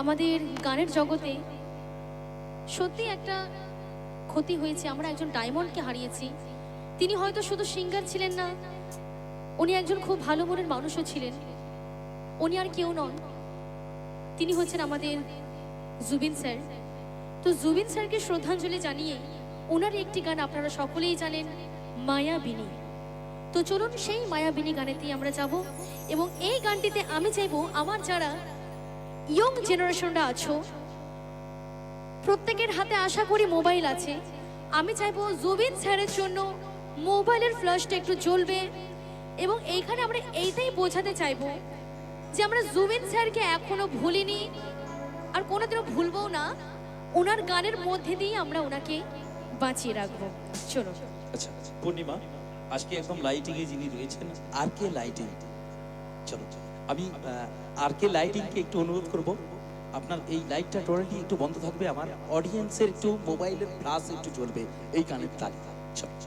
আমাদের গানের জগতে সত্যি একটা ক্ষতি হয়েছে। আমরা একজন ডায়মন্ডকে হারিয়েছি। তিনি হয়তো শুধু সিঙ্গার ছিলেন না, উনি একজন খুব ভালো মনের মানুষও ছিলেন। উনি আর কেউ নন, তিনি হচ্ছেন আমাদের জুবিন স্যার। তো জুবিন স্যারকে শ্রদ্ধাঞ্জলি জানিয়ে ওনার একটি গান আপনারা সকলেই জানেন, মায়াবিনী। তো চলুন সেই মায়াবিনী গানেতেই আমরা যাব। এবং এই গানটিতে আমি চাইবো আমার যারা ইয়ং জেনারেশনরা আছো, প্রত্যেকের হাতে আশা করি মোবাইল আছে, আমি চাইবো জুবিন স্যারের জন্য মোবাইলের ফ্ল্যাশটা একটু জ্বলবে। এবং এইখানে আমরা এইটাই বোঝাতে চাইবো যে আমরা জুবিন স্যারকে এখনো ভুলিনি, আর কোনোদিনও ভুলবও না। ওনার গানের মধ্যে দিয়ে আমরা ওনাকে বাঁচিয়ে রাখবো। চলো। আচ্ছা পূর্ণিমা, আজকে একদম লাইটিং এ যিনি রয়েছেন আর কে লাইটিং, চলো আমি আর কে লাইটিং কে একটু অনুরোধ করব, আপনার এই লাইটটা টোটালি একটু বন্ধ থাকবে, আমার অডিয়েন্সের একটু মোবাইলের ফ্ল্যাশ একটু জ্বলবে এই গানের তালে। চলো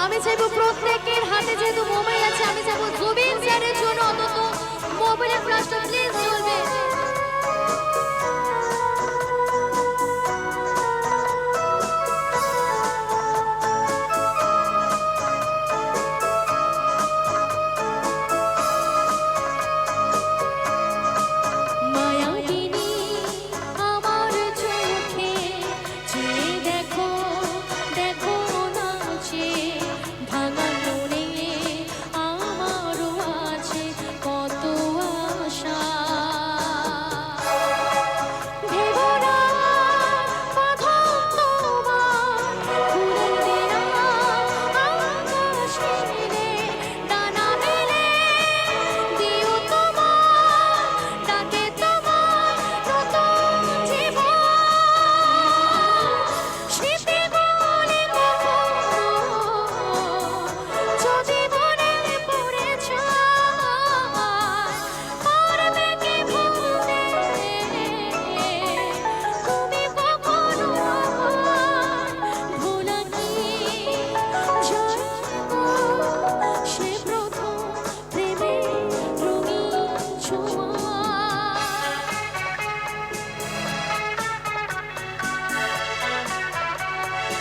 আমি চাইবো প্রত্যেকের হাতে যেহেতু মোবাইল আছে, আমি চাইবো জুবিন স্যারের জন্য অন্তত মোবাইলের ফ্ল্যাশটা প্লিজ জ্বলবে।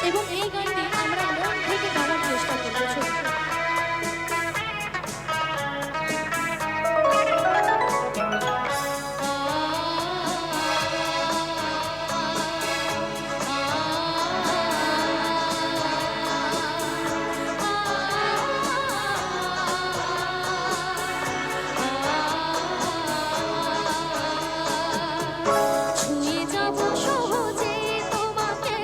এবং এই গানটি আমরা মন থেকে গাওয়ার চেষ্টা করবো। ছুঁয়ে যাব সহজে তোমাকে,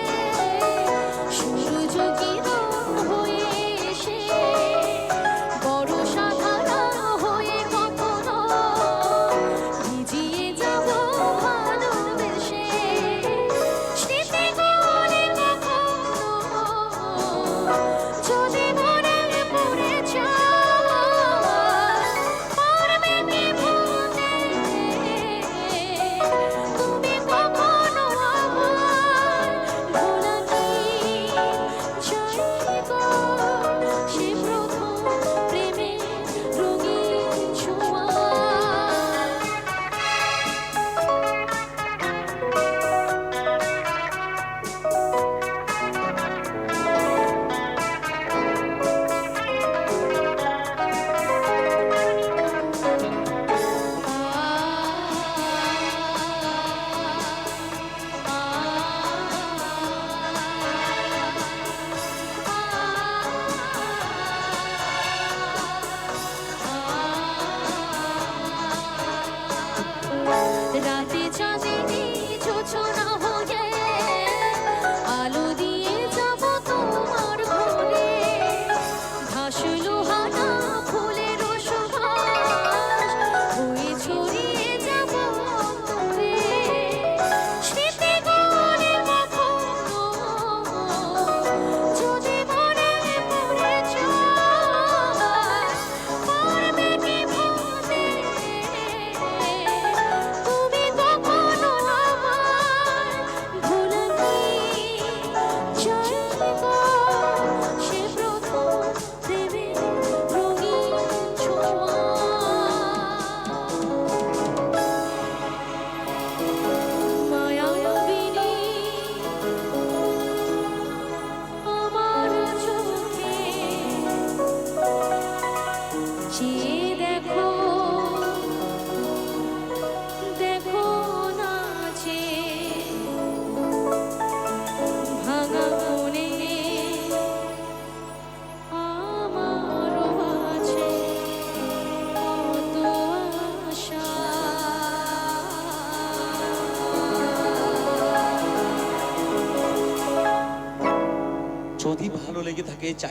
যদি ভালো লেগে থাকে